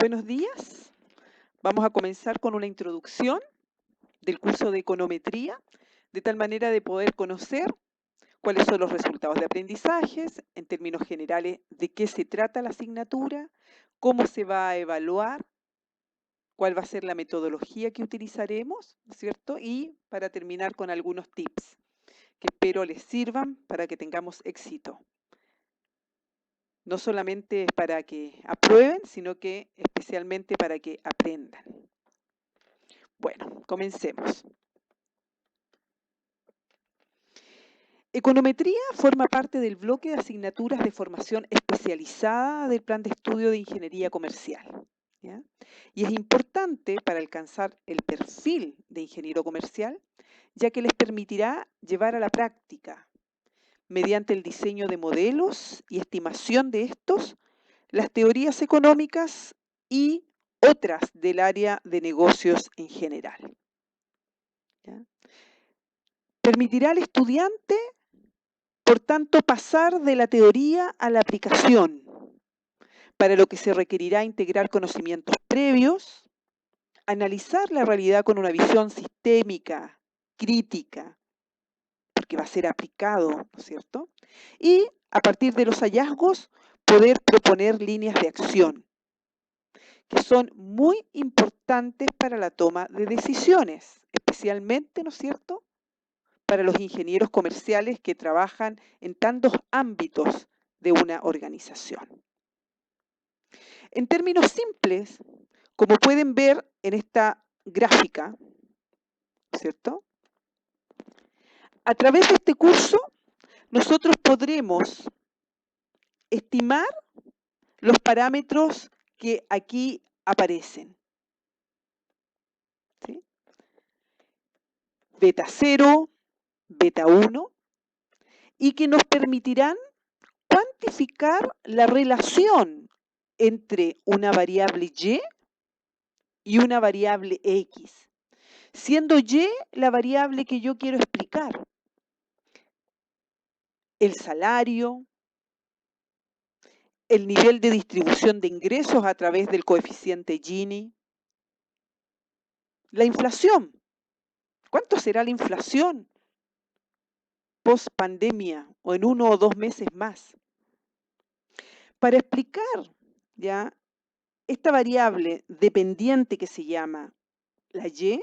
Buenos días. Vamos a comenzar con una introducción del curso de econometría, de tal manera de poder conocer cuáles son los resultados de aprendizajes, en términos generales, de qué se trata la asignatura, cómo se va a evaluar, cuál va a ser la metodología que utilizaremos, ¿no es cierto? Y para terminar con algunos tips que espero les sirvan para que tengamos éxito. No solamente para que aprueben, sino que especialmente para que aprendan. Bueno, comencemos. Econometría forma parte del bloque de asignaturas de formación especializada del Plan de Estudio de Ingeniería Comercial, ¿ya? Y es importante para alcanzar el perfil de ingeniero comercial, ya que les permitirá llevar a la práctica, mediante el diseño de modelos y estimación de estos, las teorías económicas y otras del área de negocios en general, ¿ya? Permitirá al estudiante, por tanto, pasar de la teoría a la aplicación, para lo que se requerirá integrar conocimientos previos, analizar la realidad con una visión sistémica, crítica, porque va a ser aplicado, ¿no es cierto? Y a partir de los hallazgos, poder proponer líneas de acción, que son muy importantes para la toma de decisiones, especialmente, ¿no es cierto?, para los ingenieros comerciales que trabajan en tantos ámbitos de una organización. En términos simples, como pueden ver en esta gráfica, ¿cierto? A través de este curso, nosotros podremos estimar los parámetros que aquí aparecen, ¿sí? Beta 0, beta 1, y que nos permitirán cuantificar la relación entre una variable y una variable X, siendo Y la variable que yo quiero explicar. El salario, el nivel de distribución de ingresos a través del coeficiente Gini, la inflación. ¿Cuánto será la inflación post pandemia o en 1 o 2 meses más? Para explicar ya esta variable dependiente que se llama la Y,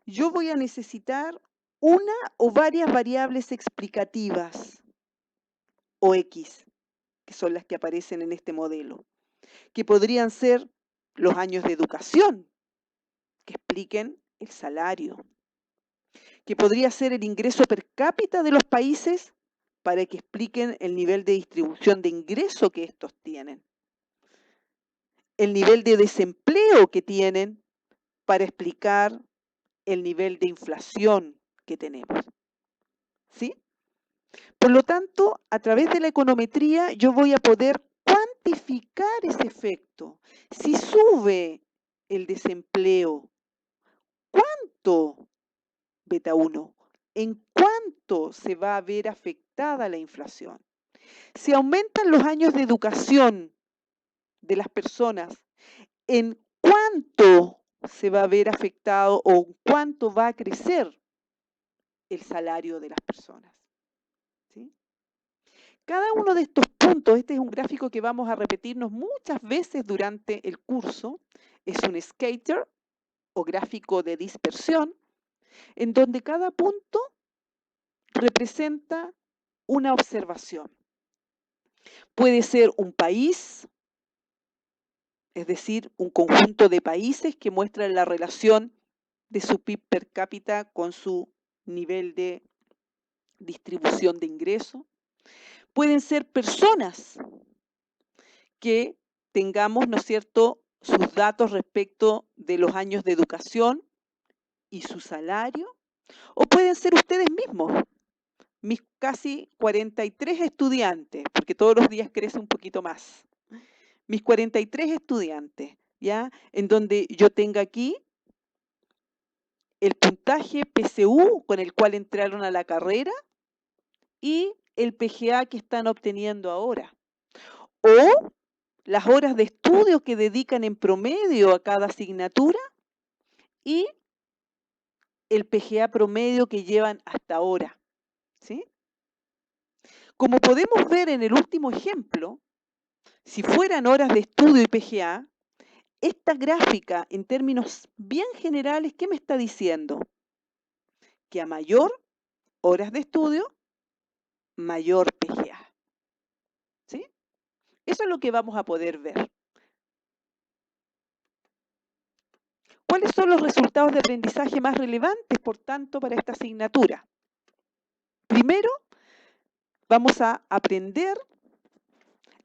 yo voy a necesitar una o varias variables explicativas, o X, que son las que aparecen en este modelo, que podrían ser los años de educación, que expliquen el salario, que podría ser el ingreso per cápita de los países para que expliquen el nivel de distribución de ingreso que estos tienen, el nivel de desempleo que tienen para explicar el nivel de inflación que tenemos, ¿sí? Por lo tanto, a través de la econometría yo voy a poder cuantificar ese efecto. Si sube el desempleo, ¿cuánto, beta 1? ¿En cuánto se va a ver afectada la inflación? Si aumentan los años de educación de las personas, ¿en cuánto se va a ver afectado o cuánto va a crecer el salario de las personas? ¿Sí? Cada uno de estos puntos, este es un gráfico que vamos a repetirnos muchas veces durante el curso, es un scatter o gráfico de dispersión, en donde cada punto representa una observación. Puede ser un país, es decir, un conjunto de países que muestran la relación de su PIB per cápita con su nivel de distribución de ingresos. Pueden ser personas que tengamos, ¿no es cierto?, sus datos respecto de los años de educación y su salario, o pueden ser ustedes mismos, mis casi 43 estudiantes, porque todos los días crece un poquito más, mis 43 estudiantes, ¿ya? En donde yo tenga aquí el puntaje PSU con el cual entraron a la carrera y el PGA que están obteniendo ahora. O las horas de estudio que dedican en promedio a cada asignatura y el PGA promedio que llevan hasta ahora, ¿sí? Como podemos ver en el último ejemplo, si fueran horas de estudio y PGA, esta gráfica en términos bien generales, ¿qué me está diciendo? Que a mayor horas de estudio, mayor PGA, ¿sí? Eso es lo que vamos a poder ver. ¿Cuáles son los resultados de aprendizaje más relevantes, por tanto, para esta asignatura? Primero, vamos a aprender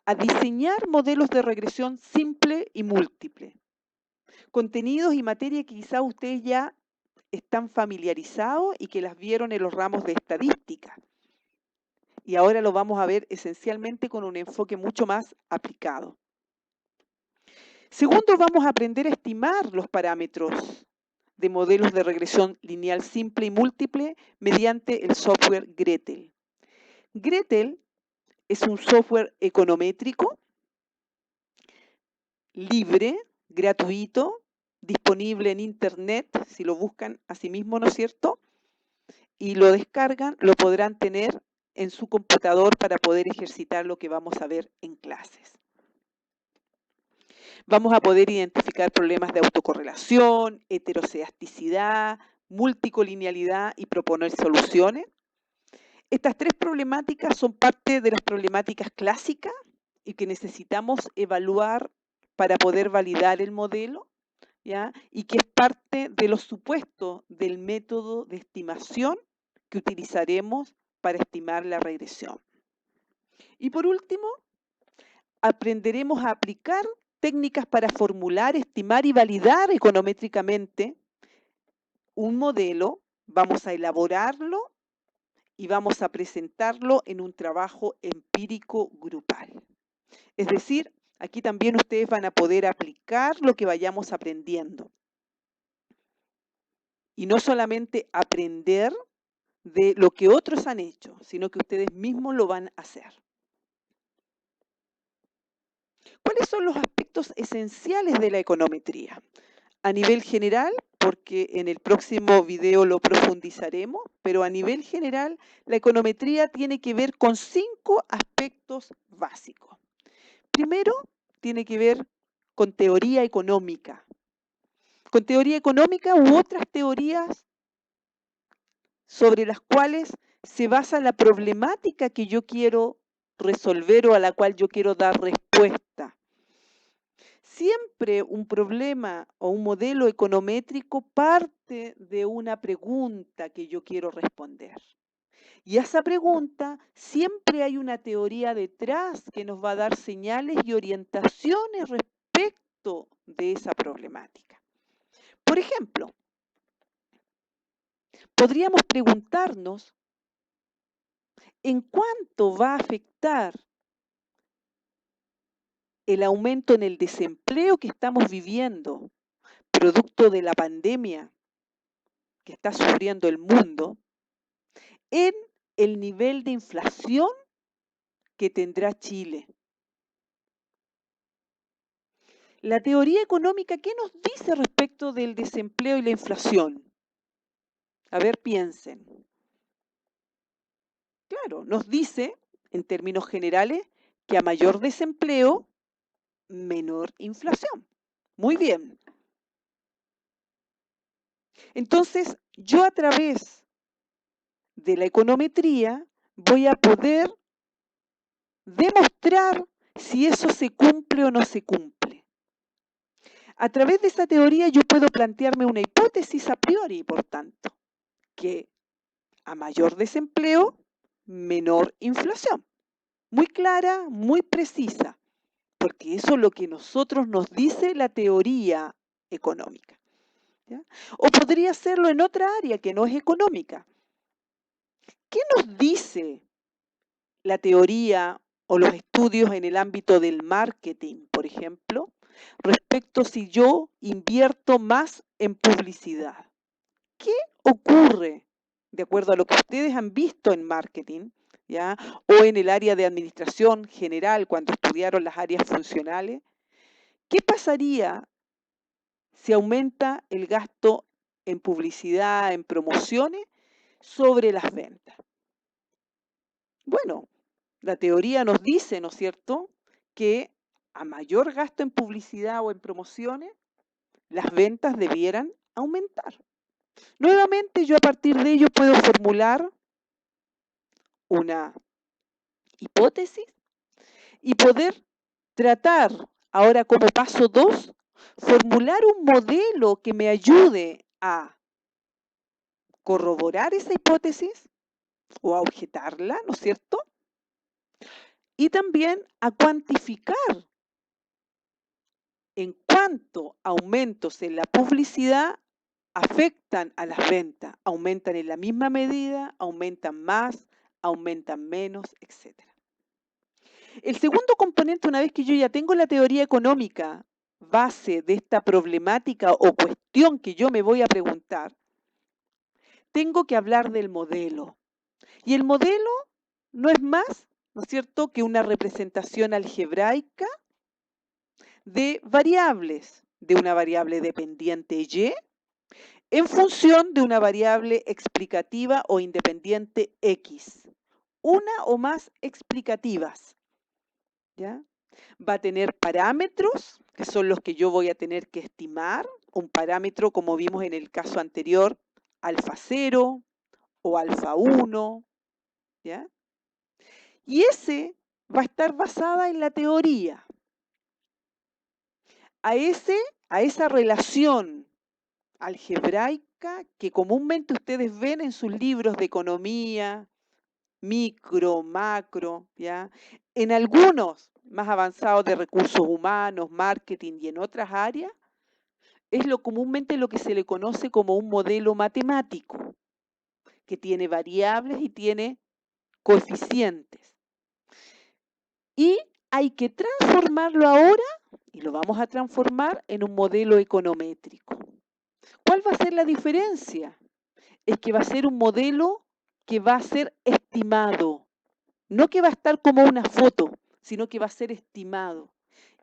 a diseñar modelos de regresión simple y múltiple. Contenidos y materia que quizá ustedes ya están familiarizados y que las vieron en los ramos de estadística. Y ahora lo vamos a ver esencialmente con un enfoque mucho más aplicado. Segundo, vamos a aprender a estimar los parámetros de modelos de regresión lineal simple y múltiple mediante el software Gretel. Gretel es un software econométrico, libre, gratuito, disponible en internet, si lo buscan a sí mismo, ¿no es cierto? Y lo descargan, lo podrán tener en su computador para poder ejercitar lo que vamos a ver en clases. Vamos a poder identificar problemas de autocorrelación, heterocedasticidad, multicolinealidad y proponer soluciones. Estas tres problemáticas son parte de las problemáticas clásicas y que necesitamos evaluar para poder validar el modelo, ¿ya? Y que es parte de los supuestos del método de estimación que utilizaremos para estimar la regresión. Y por último, aprenderemos a aplicar técnicas para formular, estimar y validar econométricamente un modelo, vamos a elaborarlo y vamos a presentarlo en un trabajo empírico grupal. Es decir, aquí también ustedes van a poder aplicar lo que vayamos aprendiendo. Y no solamente aprender de lo que otros han hecho, sino que ustedes mismos lo van a hacer. ¿Cuáles son los aspectos esenciales de la econometría? A nivel general, porque en el próximo video lo profundizaremos, pero a nivel general, la econometría tiene que ver con 5 aspectos básicos. Primero, tiene que ver con teoría económica. Con teoría económica u otras teorías sobre las cuales se basa la problemática que yo quiero resolver o a la cual yo quiero dar respuesta. Siempre un problema o un modelo econométrico parte de una pregunta que yo quiero responder. Y a esa pregunta siempre hay una teoría detrás que nos va a dar señales y orientaciones respecto de esa problemática. Por ejemplo, podríamos preguntarnos en cuánto va a afectar el aumento en el desempleo que estamos viviendo, producto de la pandemia que está sufriendo el mundo, en el nivel de inflación que tendrá Chile. La teoría económica, ¿qué nos dice respecto del desempleo y la inflación? A ver, piensen. Claro, nos dice, en términos generales, que a mayor desempleo, menor inflación. Muy bien. Entonces, yo a través de la econometría voy a poder demostrar si eso se cumple o no se cumple. A través de esa teoría yo puedo plantearme una hipótesis a priori, por tanto, que a mayor desempleo, menor inflación. Muy clara, muy precisa, porque eso es lo que nosotros nos dice la teoría económica, ¿ya? O podría hacerlo en otra área que no es económica. ¿Qué nos dice la teoría o los estudios en el ámbito del marketing, por ejemplo, respecto si yo invierto más en publicidad? ¿Qué ocurre, de acuerdo a lo que ustedes han visto en marketing, ¿ya? O en el área de administración general, cuando estudiaron las áreas funcionales. ¿Qué pasaría si aumenta el gasto en publicidad, en promociones, sobre las ventas? Bueno, la teoría nos dice, ¿no es cierto?, que a mayor gasto en publicidad o en promociones, las ventas debieran aumentar. Nuevamente, yo a partir de ello puedo formular una hipótesis y poder tratar, ahora como paso 2, formular un modelo que me ayude a corroborar esa hipótesis o a objetarla, ¿no es cierto? Y también a cuantificar en cuánto aumentos en la publicidad afectan a las ventas. Aumentan en la misma medida, aumentan más, aumentan menos, etc. El segundo componente, una vez que yo ya tengo la teoría económica base de esta problemática o cuestión que yo me voy a preguntar, tengo que hablar del modelo. Y el modelo no es más, ¿no es cierto?, que una representación algebraica de variables, de una variable dependiente Y en función de una variable explicativa o independiente X. Una o más explicativas, ¿ya? Va a tener parámetros, que son los que yo voy a tener que estimar. Un parámetro, como vimos en el caso anterior, alfa 0 o alfa 1, ¿ya? Y ese va a estar basada en la teoría. A esa relación algebraica que comúnmente ustedes ven en sus libros de economía, micro, macro, ¿ya? En algunos más avanzados de recursos humanos, marketing y en otras áreas, es comúnmente lo que se le conoce como un modelo matemático, que tiene variables y tiene coeficientes. Y hay que transformarlo ahora, y lo vamos a transformar en un modelo econométrico. ¿Cuál va a ser la diferencia? Es que va a ser un modelo que va a ser estimado, no que va a estar como una foto, sino que va a ser estimado.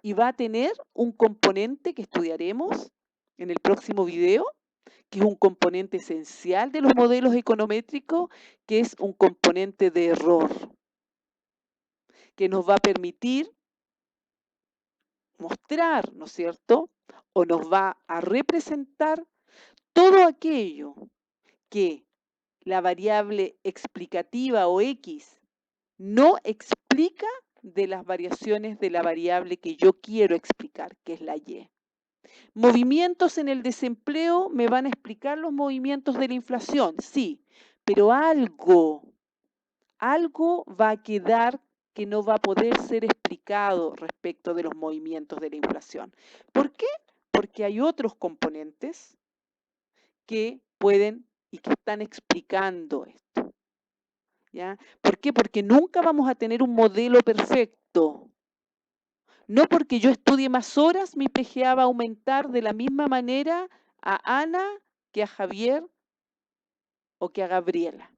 Y va a tener un componente que estudiaremos en el próximo video, que es un componente esencial de los modelos econométricos, que es un componente de error, que nos va a permitir mostrar, ¿no es cierto?, o nos va a representar todo aquello que la variable explicativa o X no explica de las variaciones de la variable que yo quiero explicar, que es la Y. Movimientos en el desempleo me van a explicar los movimientos de la inflación, sí, pero algo va a quedar que no va a poder ser explicado respecto de los movimientos de la inflación. ¿Por qué? Porque hay otros componentes que pueden y que están explicando esto, ¿ya? ¿Por qué? Porque nunca vamos a tener un modelo perfecto. No porque yo estudie más horas, mi PGA va a aumentar de la misma manera a Ana que a Javier o que a Gabriela.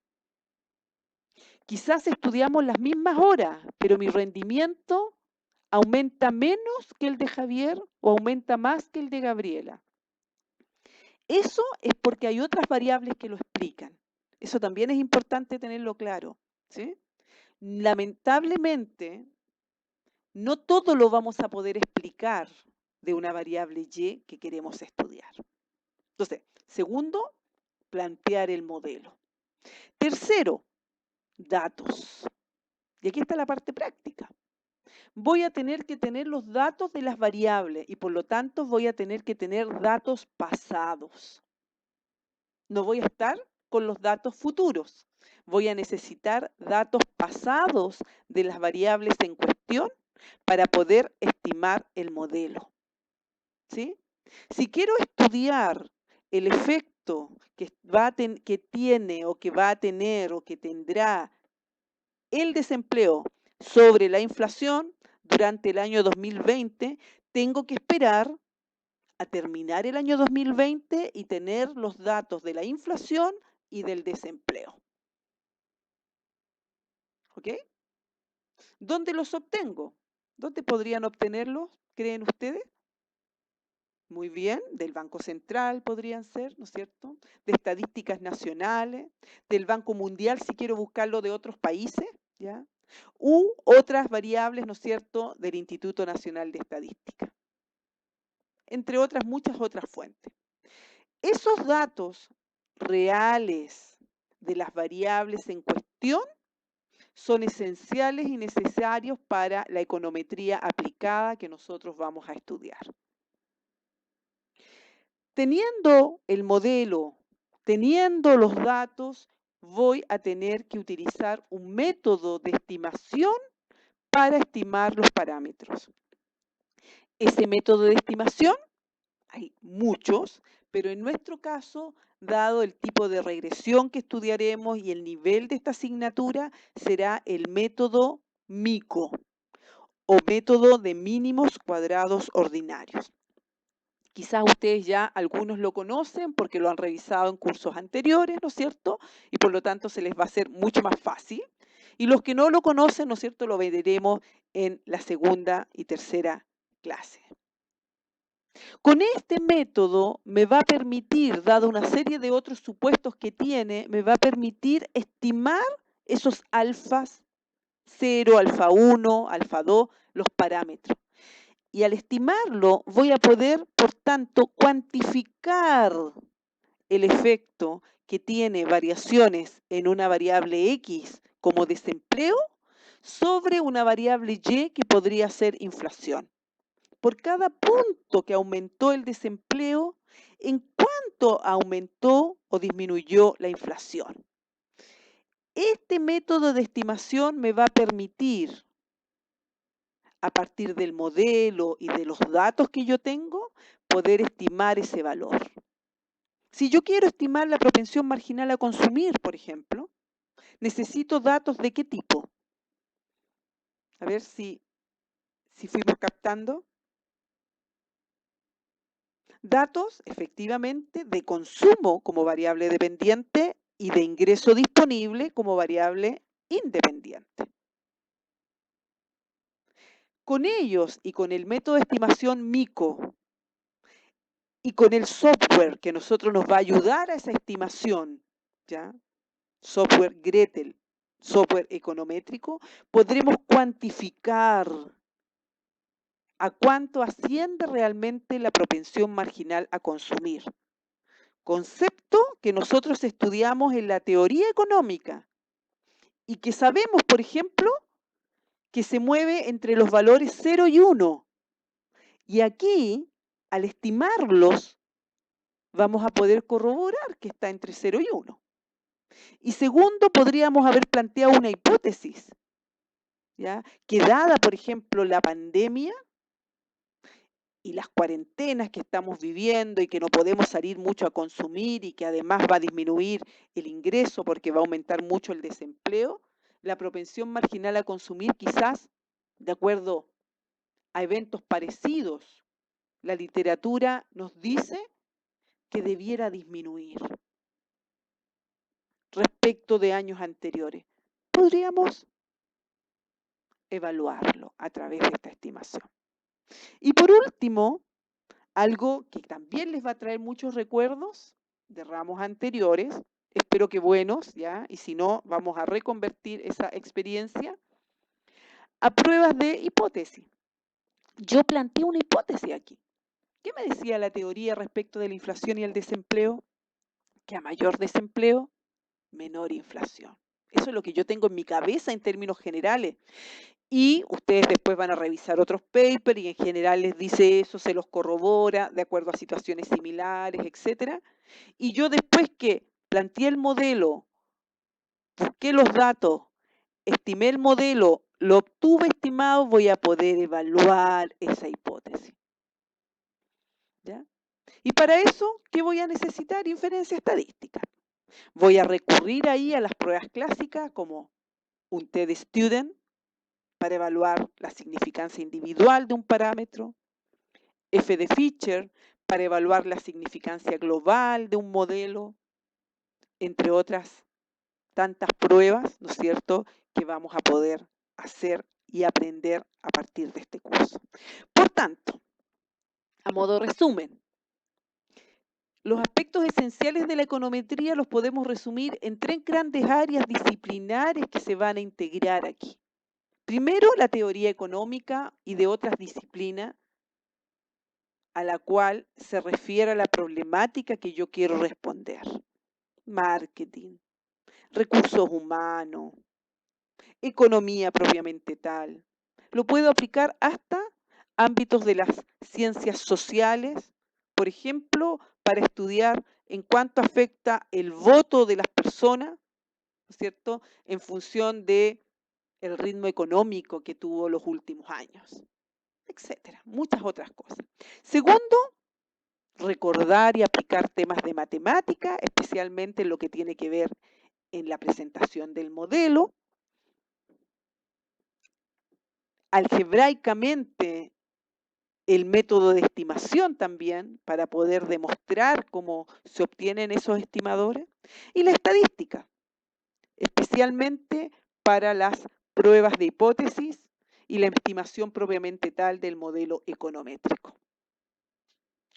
Quizás estudiamos las mismas horas, pero mi rendimiento aumenta menos que el de Javier o aumenta más que el de Gabriela. Eso es porque hay otras variables que lo explican. Eso también es importante tenerlo claro, ¿sí? Lamentablemente, no todo lo vamos a poder explicar de una variable Y que queremos estudiar. Entonces, segundo, plantear el modelo. Tercero, datos. Y aquí está la parte práctica. Voy a tener que tener los datos de las variables y por lo tanto voy a tener que tener datos pasados. No voy a estar con los datos futuros. Voy a necesitar datos pasados de las variables en cuestión para poder estimar el modelo, ¿sí? Si quiero estudiar el efecto que tiene o que va a tener o que tendrá el desempleo sobre la inflación durante el año 2020, tengo que esperar a terminar el año 2020 y tener los datos de la inflación y del desempleo. ¿Ok? ¿Dónde los obtengo? ¿Dónde podrían obtenerlos, creen ustedes? Muy bien, del Banco Central podrían ser, ¿no es cierto? De estadísticas nacionales, del Banco Mundial si quiero buscarlo de otros países, ¿ya? U otras variables, ¿no es cierto?, del Instituto Nacional de Estadística, entre otras, muchas otras fuentes. Esos datos reales de las variables en cuestión son esenciales y necesarios para la econometría aplicada que nosotros vamos a estudiar. Teniendo el modelo, teniendo los datos, voy a tener que utilizar un método de estimación para estimar los parámetros. Ese método de estimación, hay muchos, pero en nuestro caso, dado el tipo de regresión que estudiaremos y el nivel de esta asignatura, será el método MICO o método de mínimos cuadrados ordinarios. Quizás ustedes ya algunos lo conocen porque lo han revisado en cursos anteriores, ¿no es cierto? Y por lo tanto se les va a hacer mucho más fácil. Y los que no lo conocen, ¿no es cierto?, lo veremos en la segunda y tercera clase. Con este método me va a permitir, dado una serie de otros supuestos que tiene, me va a permitir estimar esos alfas 0, alfa 1, alfa 2, los parámetros. Y al estimarlo voy a poder, por tanto, cuantificar el efecto que tiene variaciones en una variable X como desempleo sobre una variable Y que podría ser inflación. Por cada punto que aumentó el desempleo, ¿en cuánto aumentó o disminuyó la inflación? Este método de estimación me va a permitir, a partir del modelo y de los datos que yo tengo, poder estimar ese valor. Si yo quiero estimar la propensión marginal a consumir, por ejemplo, necesito datos de qué tipo. A ver si fuimos captando. Datos, efectivamente, de consumo como variable dependiente y de ingreso disponible como variable independiente. Con ellos y con el método de estimación MICO y con el software que nosotros nos va a ayudar a esa estimación, ¿ya? Software Gretel, software econométrico, podremos cuantificar a cuánto asciende realmente la propensión marginal a consumir. Concepto que nosotros estudiamos en la teoría económica y que sabemos, por ejemplo, que se mueve entre los valores 0 y 1. Y aquí, al estimarlos, vamos a poder corroborar que está entre 0 y 1. Y segundo, podríamos haber planteado una hipótesis, ¿ya? Que dada, por ejemplo, la pandemia y las cuarentenas que estamos viviendo y que no podemos salir mucho a consumir y que además va a disminuir el ingreso porque va a aumentar mucho el desempleo, la propensión marginal a consumir quizás, de acuerdo a eventos parecidos, la literatura nos dice que debiera disminuir respecto de años anteriores. Podríamos evaluarlo a través de esta estimación. Y por último, algo que también les va a traer muchos recuerdos de ramos anteriores, espero que buenos, ¿ya? Y si no, vamos a reconvertir esa experiencia a pruebas de hipótesis. Yo planteé una hipótesis aquí. ¿Qué me decía la teoría respecto de la inflación y el desempleo? Que a mayor desempleo, menor inflación. Eso es lo que yo tengo en mi cabeza en términos generales. Y ustedes después van a revisar otros papers y en general les dice eso, se los corrobora de acuerdo a situaciones similares, etc. Y yo después que planteé el modelo, busqué los datos, estimé el modelo, lo obtuve estimado, voy a poder evaluar esa hipótesis. ¿Ya? Y para eso, ¿qué voy a necesitar? Inferencia estadística. Voy a recurrir ahí a las pruebas clásicas como un TED Student para evaluar la significancia individual de un parámetro, F de Fisher para evaluar la significancia global de un modelo, entre otras tantas pruebas, ¿no es cierto?, que vamos a poder hacer y aprender a partir de este curso. Por tanto, a modo de resumen, los aspectos esenciales de la econometría los podemos resumir en 3 grandes áreas disciplinares que se van a integrar aquí. Primero, la teoría económica y de otras disciplinas a la cual se refiere a la problemática que yo quiero responder. Marketing, recursos humanos, economía propiamente tal. Lo puedo aplicar hasta ámbitos de las ciencias sociales, por ejemplo, para estudiar en cuánto afecta el voto de las personas, ¿no es cierto?, en función de el ritmo económico que tuvo los últimos años, etcétera, muchas otras cosas. Segundo, recordar y aplicar temas de matemática, especialmente lo que tiene que ver en la presentación del modelo. Algebraicamente, el método de estimación también, para poder demostrar cómo se obtienen esos estimadores. Y la estadística, especialmente para las pruebas de hipótesis y la estimación propiamente tal del modelo econométrico.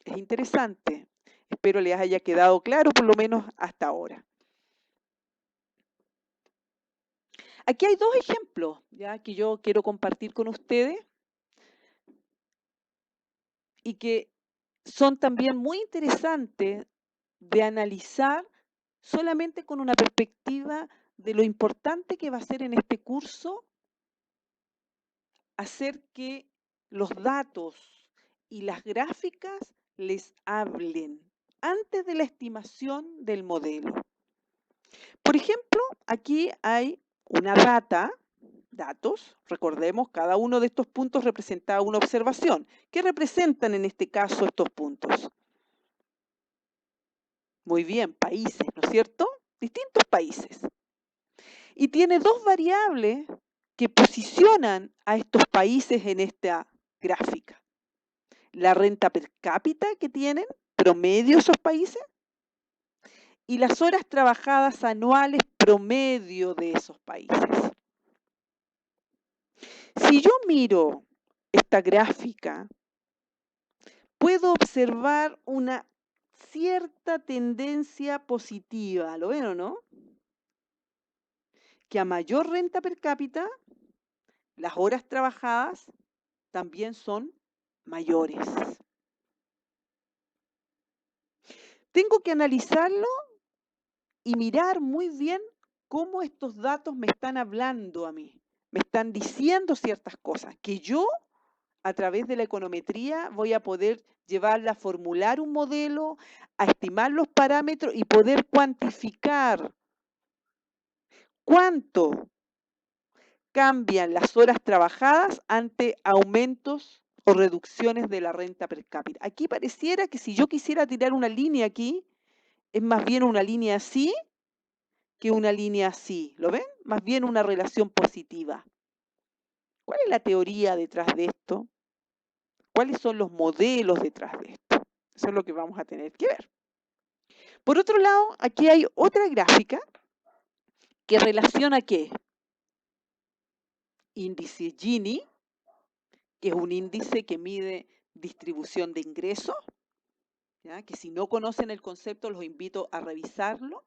Es interesante. Espero les haya quedado claro, por lo menos hasta ahora. Aquí hay 2 ejemplos, ya, que yo quiero compartir con ustedes y que son también muy interesantes de analizar solamente con una perspectiva de lo importante que va a ser en este curso hacer que los datos y las gráficas les hablen antes de la estimación del modelo. Por ejemplo, aquí hay una datos, recordemos, cada uno de estos puntos representaba una observación. ¿Qué representan en este caso estos puntos? Muy bien, países, ¿no es cierto? Distintos países. Y tiene 2 variables que posicionan a estos países en esta gráfica. La renta per cápita que tienen, promedio esos países, y las horas trabajadas anuales promedio de esos países. Si yo miro esta gráfica, puedo observar una cierta tendencia positiva, ¿lo ven o no? Que a mayor renta per cápita, las horas trabajadas también son mayores. Tengo que analizarlo y mirar muy bien cómo estos datos me están hablando a mí. Me están diciendo ciertas cosas que yo, a través de la econometría, voy a poder llevarla a formular un modelo, a estimar los parámetros y poder cuantificar cuánto cambian las horas trabajadas ante aumentos o reducciones de la renta per cápita. Aquí pareciera que si yo quisiera tirar una línea aquí, es más bien una línea así que una línea así. ¿Lo ven? Más bien una relación positiva. ¿Cuál es la teoría detrás de esto? ¿Cuáles son los modelos detrás de esto? Eso es lo que vamos a tener que ver. Por otro lado, aquí hay otra gráfica que relaciona ¿qué? Índice Gini, que es un índice que mide distribución de ingresos, ¿ya? Que si no conocen el concepto los invito a revisarlo,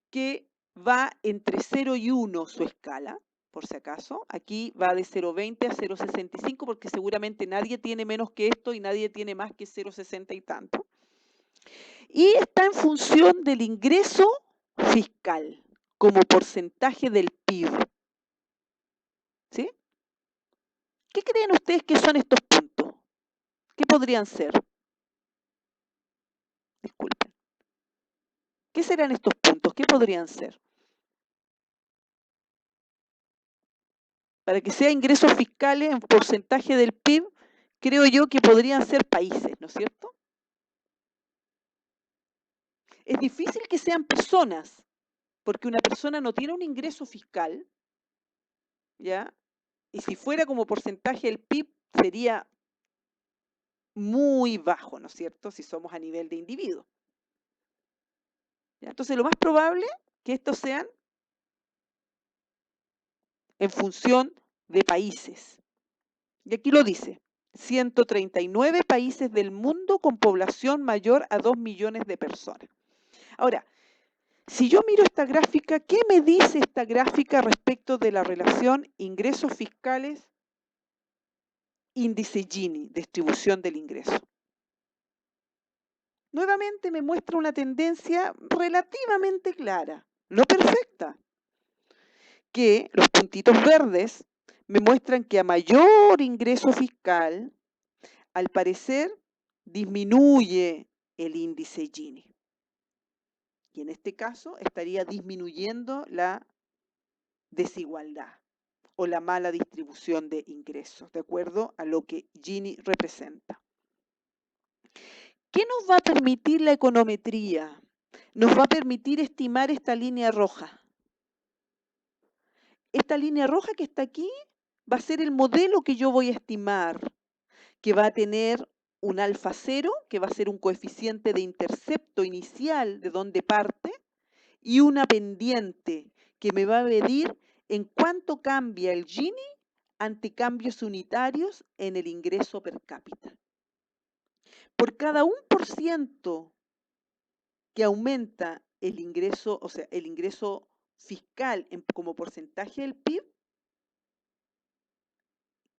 que va entre 0 y 1 su escala, por si acaso. Aquí va de 0,20 a 0,65 porque seguramente nadie tiene menos que esto y nadie tiene más que 0,60 y tanto. Y está en función del ingreso fiscal como porcentaje del PIB. ¿Sí? ¿Qué creen ustedes que son estos puntos? ¿Qué podrían ser? Disculpen. ¿Qué serán estos puntos? ¿Qué podrían ser? Para que sea ingresos fiscales en porcentaje del PIB, creo yo que podrían ser países, ¿no es cierto? Es difícil que sean personas, porque una persona no tiene un ingreso fiscal, ¿ya? Y si fuera como porcentaje del PIB, sería muy bajo, ¿no es cierto? Si somos a nivel de individuo. ¿Ya? Entonces, lo más probable que estos sean en función de países. Y aquí lo dice, 139 países del mundo con población mayor a 2 millones de personas. Ahora, si yo miro esta gráfica, ¿qué me dice esta gráfica respecto de la relación ingresos fiscales, índice Gini, distribución del ingreso? Nuevamente me muestra una tendencia relativamente clara, no perfecta, que los puntitos verdes me muestran que a mayor ingreso fiscal, al parecer disminuye el índice Gini. Y en este caso estaría disminuyendo la desigualdad o la mala distribución de ingresos, de acuerdo a lo que Gini representa. ¿Qué nos va a permitir la econometría? Nos va a permitir estimar esta línea roja. Esta línea roja que está aquí va a ser el modelo que yo voy a estimar, que va a tener un alfa cero, que va a ser un coeficiente de intercepto inicial de donde parte, y una pendiente que me va a medir en cuánto cambia el Gini ante cambios unitarios en el ingreso per cápita. Por cada 1% que aumenta el ingreso, o sea, el ingreso fiscal como porcentaje del PIB,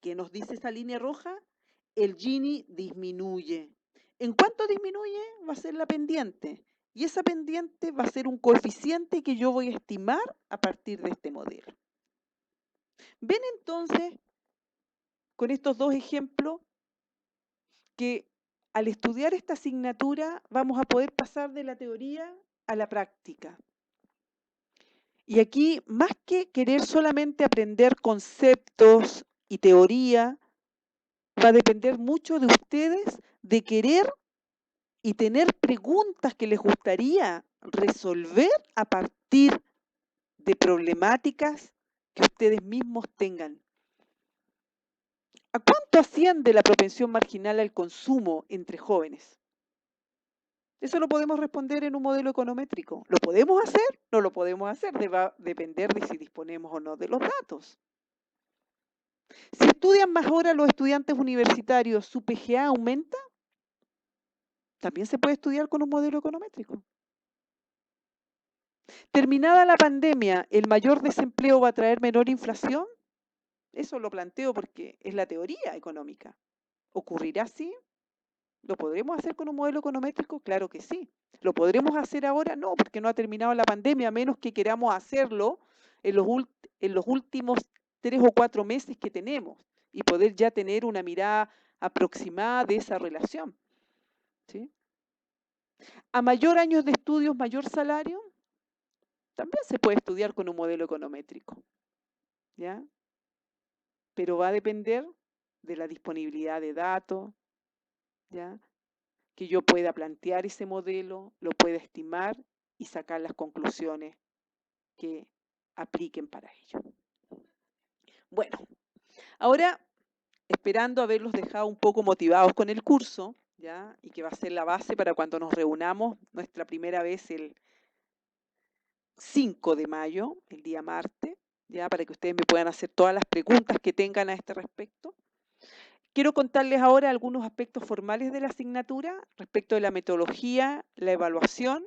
que nos dice esa línea roja, el Gini disminuye. ¿En cuánto disminuye? Va a ser la pendiente. Y esa pendiente va a ser un coeficiente que yo voy a estimar a partir de este modelo. ¿Ven entonces, con estos dos ejemplos, que al estudiar esta asignatura vamos a poder pasar de la teoría a la práctica? Y aquí, más que querer solamente aprender conceptos y teoría, va a depender mucho de ustedes de querer y tener preguntas que les gustaría resolver a partir de problemáticas que ustedes mismos tengan. ¿A cuánto asciende la propensión marginal al consumo entre jóvenes? Eso lo podemos responder en un modelo econométrico. ¿Lo podemos hacer? No lo podemos hacer. Va a depender de si disponemos o no de los datos. Si estudian más horas los estudiantes universitarios, ¿su PGA aumenta? También se puede estudiar con un modelo econométrico. Terminada la pandemia, ¿el mayor desempleo va a traer menor inflación? Eso lo planteo porque es la teoría económica. ¿Ocurrirá así? ¿Lo podremos hacer con un modelo econométrico? Claro que sí. ¿Lo podremos hacer ahora? No, porque no ha terminado la pandemia, a menos que queramos hacerlo en los últimos 3 o 4 meses que tenemos y poder ya tener una mirada aproximada de esa relación. ¿Sí? A mayor años de estudios, mayor salario, también se puede estudiar con un modelo econométrico. ¿Ya? Pero va a depender de la disponibilidad de datos, ¿ya? Que yo pueda plantear ese modelo, lo pueda estimar y sacar las conclusiones que apliquen para ello. Bueno, ahora esperando haberlos dejado un poco motivados con el curso, ¿ya? Y que va a ser la base para cuando nos reunamos nuestra primera vez el 5 de mayo, el día martes, ¿ya? Para que ustedes me puedan hacer todas las preguntas que tengan a este respecto. Quiero contarles ahora algunos aspectos formales de la asignatura respecto de la metodología, la evaluación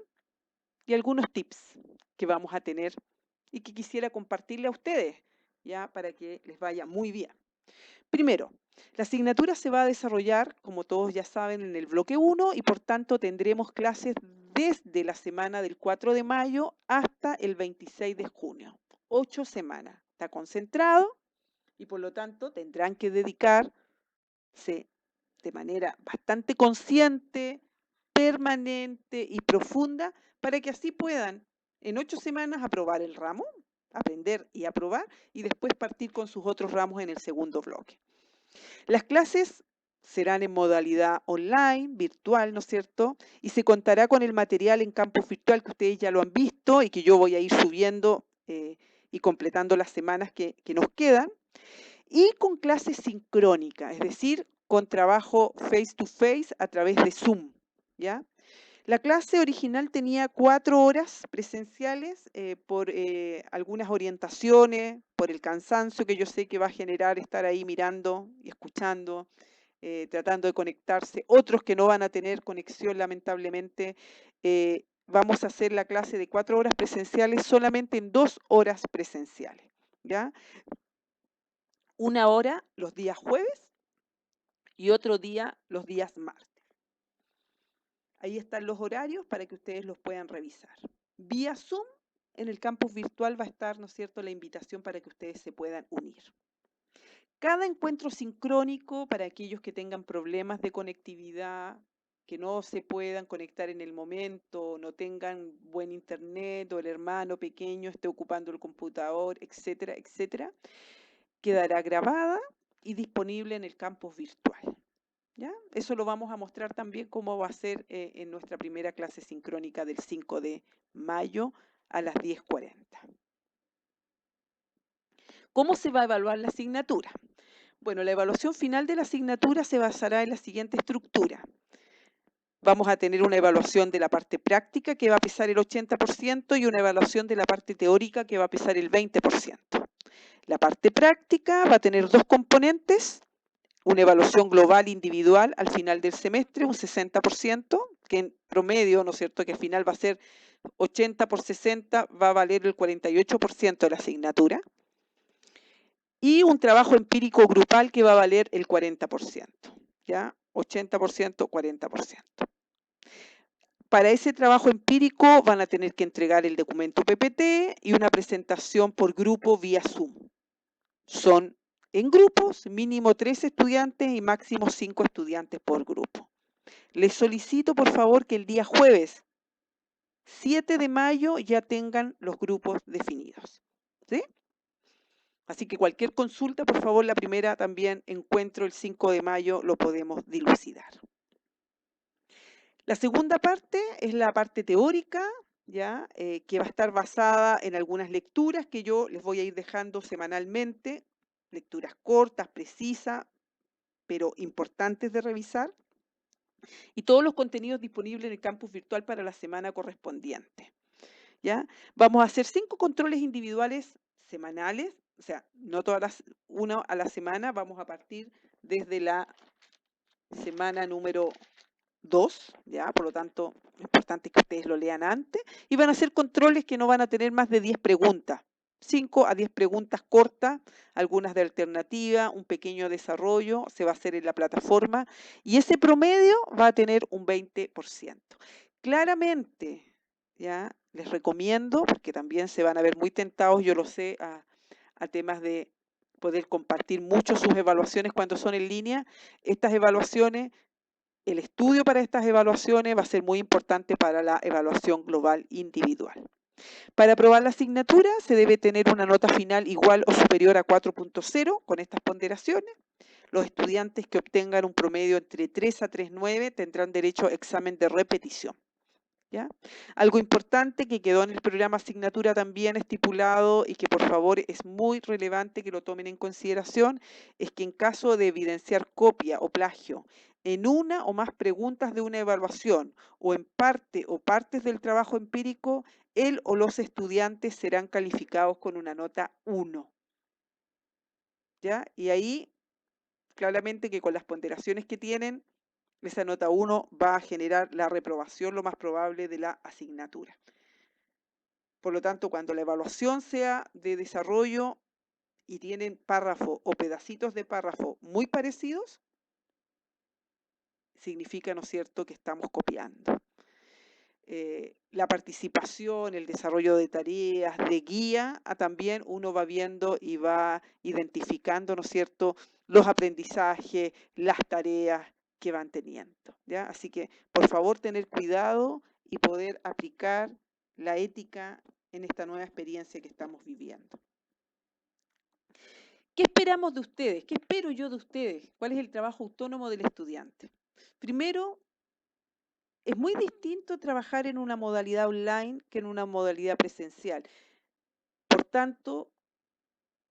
y algunos tips que vamos a tener y que quisiera compartirle a ustedes, ya para que les vaya muy bien. Primero, la asignatura se va a desarrollar, como todos ya saben, en el bloque 1 y por tanto tendremos clases desde la semana del 4 de mayo hasta el 26 de junio. 8 semanas. Está concentrado y por lo tanto tendrán que dedicarse de manera bastante consciente, permanente y profunda para que así puedan en 8 semanas aprobar el ramo, aprender y aprobar y después partir con sus otros ramos en el segundo bloque. Las clases serán en modalidad online, virtual, ¿no es cierto? Y se contará con el material en campus virtual que ustedes ya lo han visto y que yo voy a ir subiendo y completando las semanas que nos quedan. Y con clases sincrónicas, es decir, con trabajo face to face a través de Zoom, ¿ya? La clase original tenía 4 horas presenciales por algunas orientaciones, por el cansancio que yo sé que va a generar estar ahí mirando y escuchando, tratando de conectarse. Otros que no van a tener conexión, lamentablemente, vamos a hacer la clase de 4 horas presenciales solamente en 2 horas presenciales, ¿ya? 1 hora los días jueves y otro día los días martes. Ahí están los horarios para que ustedes los puedan revisar. Vía Zoom, en el campus virtual va a estar, ¿no es cierto?, la invitación para que ustedes se puedan unir. Cada encuentro sincrónico para aquellos que tengan problemas de conectividad, que no se puedan conectar en el momento, no tengan buen internet o el hermano pequeño esté ocupando el computador, etcétera, etcétera, quedará grabada y disponible en el campus virtual. ¿Ya? Eso lo vamos a mostrar también cómo va a ser en nuestra primera clase sincrónica del 5 de mayo a las 10:40. ¿Cómo se va a evaluar la asignatura? Bueno, la evaluación final de la asignatura se basará en la siguiente estructura. Vamos a tener una evaluación de la parte práctica que va a pesar el 80% y una evaluación de la parte teórica que va a pesar el 20%. La parte práctica va a tener 2 componentes. Una evaluación global individual al final del semestre, un 60%, que en promedio, ¿no es cierto?, que al final va a ser 80 por 60, va a valer el 48% de la asignatura. Y un trabajo empírico grupal que va a valer el 40%, ¿ya? 80%, 40%. Para ese trabajo empírico van a tener que entregar el documento PPT y una presentación por grupo vía Zoom. Son en grupos, mínimo 3 estudiantes y máximo 5 estudiantes por grupo. Les solicito, por favor, que el día jueves 7 de mayo ya tengan los grupos definidos. ¿Sí? Así que cualquier consulta, por favor, la primera también encuentro el 5 de mayo, lo podemos dilucidar. La segunda parte es la parte teórica, ¿ya? Que va a estar basada en algunas lecturas que yo les voy a ir dejando semanalmente, lecturas cortas, precisas, pero importantes de revisar, y todos los contenidos disponibles en el campus virtual para la semana correspondiente. ¿Ya? Vamos a hacer 5 controles individuales semanales, o sea, no todas las, uno a la semana, vamos a partir desde la semana número 2, ¿ya? Por lo tanto, es importante que ustedes lo lean antes, y van a ser controles que no van a tener más de 10 preguntas. 5 a 10 preguntas cortas, algunas de alternativa, un pequeño desarrollo, se va a hacer en la plataforma y ese promedio va a tener un 20%. Claramente, ¿ya? Les recomiendo, porque también se van a ver muy tentados, yo lo sé, a temas de poder compartir mucho sus evaluaciones cuando son en línea. Estas evaluaciones, el estudio para estas evaluaciones va a ser muy importante para la evaluación global individual. Para aprobar la asignatura se debe tener una nota final igual o superior a 4.0 con estas ponderaciones. Los estudiantes que obtengan un promedio entre 3 a 3.9 tendrán derecho a examen de repetición. ¿Ya? Algo importante que quedó en el programa asignatura también estipulado y que por favor es muy relevante que lo tomen en consideración, es que en caso de evidenciar copia o plagio en una o más preguntas de una evaluación o en parte o partes del trabajo empírico, él o los estudiantes serán calificados con una nota 1. ¿Ya? Y ahí, claramente que con las ponderaciones que tienen, esa nota 1 va a generar la reprobación lo más probable de la asignatura. Por lo tanto, cuando la evaluación sea de desarrollo y tienen párrafo o pedacitos de párrafo muy parecidos, significa, ¿no es cierto?, que estamos copiando. La participación, el desarrollo de tareas, de guía, también uno va viendo y va identificando, ¿no es cierto?, los aprendizajes, las tareas que van teniendo, ¿ya? Así que, por favor, tener cuidado y poder aplicar la ética en esta nueva experiencia que estamos viviendo. ¿Qué esperamos de ustedes? ¿Qué espero yo de ustedes? ¿Cuál es el trabajo autónomo del estudiante? Primero, es muy distinto trabajar en una modalidad online que en una modalidad presencial. Por tanto,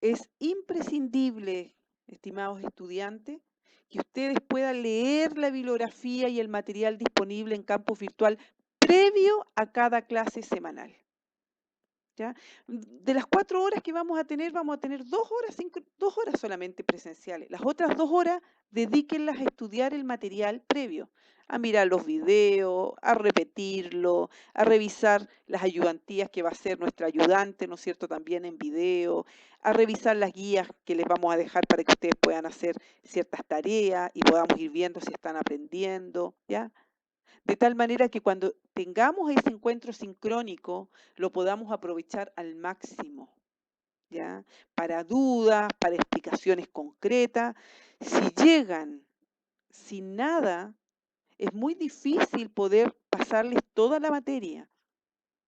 es imprescindible, estimados estudiantes, que ustedes puedan leer la bibliografía y el material disponible en campus virtual previo a cada clase semanal. ¿Ya? De las 4 horas que vamos a tener 2 horas solamente presenciales. Las otras 2 horas dedíquenlas a estudiar el material previo, a mirar los videos, a repetirlo, a revisar las ayudantías que va a hacer nuestra ayudante, ¿no es cierto?, también en video, a revisar las guías que les vamos a dejar para que ustedes puedan hacer ciertas tareas y podamos ir viendo si están aprendiendo, ¿ya? De tal manera que cuando tengamos ese encuentro sincrónico, lo podamos aprovechar al máximo, ¿ya? Para dudas, para explicaciones concretas. Si llegan sin nada, es muy difícil poder pasarles toda la materia,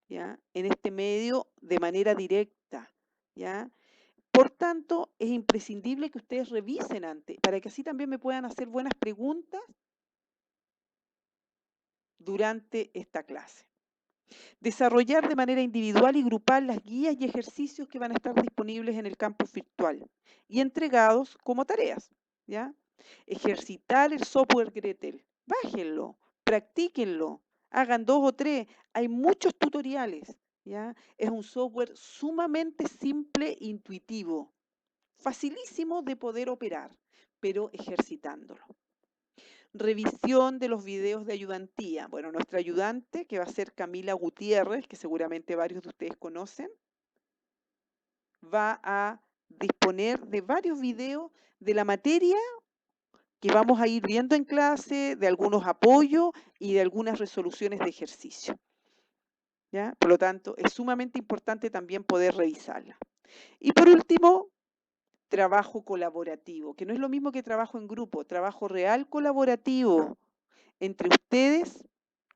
¿ya? En este medio de manera directa, ¿ya? Por tanto, es imprescindible que ustedes revisen antes, para que así también me puedan hacer buenas preguntas durante esta clase. Desarrollar de manera individual y grupal las guías y ejercicios que van a estar disponibles en el campus virtual y entregados como tareas, ¿ya? Ejercitar el software Gretel. Bájenlo, practíquenlo, hagan 2 o 3. Hay muchos tutoriales, ¿ya? Es un software sumamente simple e intuitivo, facilísimo de poder operar, pero ejercitándolo. Revisión de los videos de ayudantía. Bueno, nuestra ayudante, que va a ser Camila Gutiérrez, que seguramente varios de ustedes conocen, va a disponer de varios videos de la materia que vamos a ir viendo en clase, de algunos apoyos y de algunas resoluciones de ejercicio, ¿ya? Por lo tanto, es sumamente importante también poder revisarla. Y por último, trabajo colaborativo, que no es lo mismo que trabajo en grupo, trabajo real colaborativo entre ustedes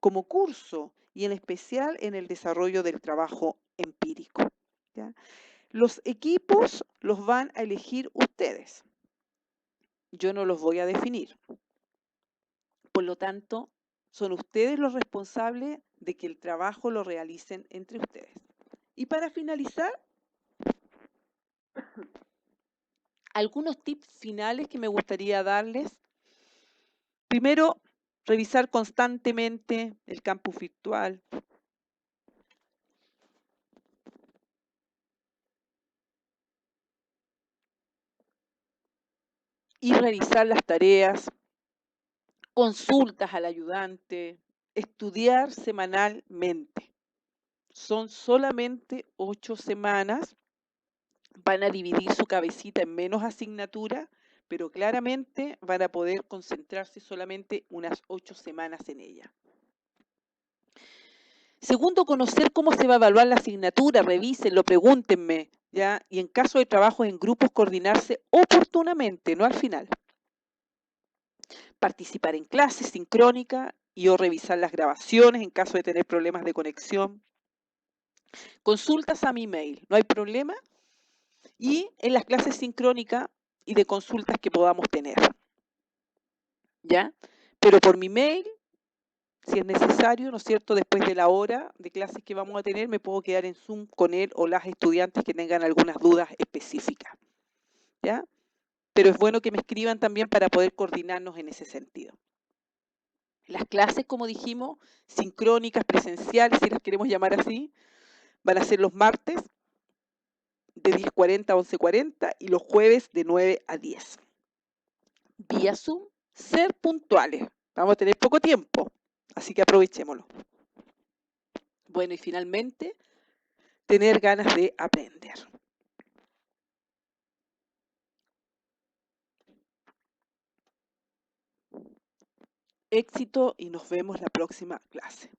como curso y en especial en el desarrollo del trabajo empírico, ¿ya? Los equipos los van a elegir ustedes. Yo no los voy a definir. Por lo tanto, son ustedes los responsables de que el trabajo lo realicen entre ustedes. Y para finalizar, algunos tips finales que me gustaría darles. Primero, revisar constantemente el campus virtual. Y revisar las tareas, consultas al ayudante, estudiar semanalmente. Son solamente 8 semanas, van a dividir su cabecita en menos asignaturas, pero claramente van a poder concentrarse solamente unas 8 semanas en ella. Segundo, conocer cómo se va a evaluar la asignatura, revísenlo, pregúntenme, ¿ya? Y en caso de trabajos en grupos, coordinarse oportunamente, no al final. Participar en clases sincrónicas y o revisar las grabaciones en caso de tener problemas de conexión. Consultas a mi mail, no hay problema. Y en las clases sincrónicas y de consultas que podamos tener, ¿ya? Pero por mi mail, si es necesario, ¿no es cierto?, después de la hora de clases que vamos a tener, me puedo quedar en Zoom con él o las estudiantes que tengan algunas dudas específicas, ¿ya? Pero es bueno que me escriban también para poder coordinarnos en ese sentido. Las clases, como dijimos, sincrónicas, presenciales, si las queremos llamar así, van a ser los martes de 10:40 a 11:40 y los jueves de 9 a 10. Vía Zoom, ser puntuales. Vamos a tener poco tiempo, así que aprovechémoslo. Bueno, y finalmente, tener ganas de aprender. Éxito y nos vemos la próxima clase.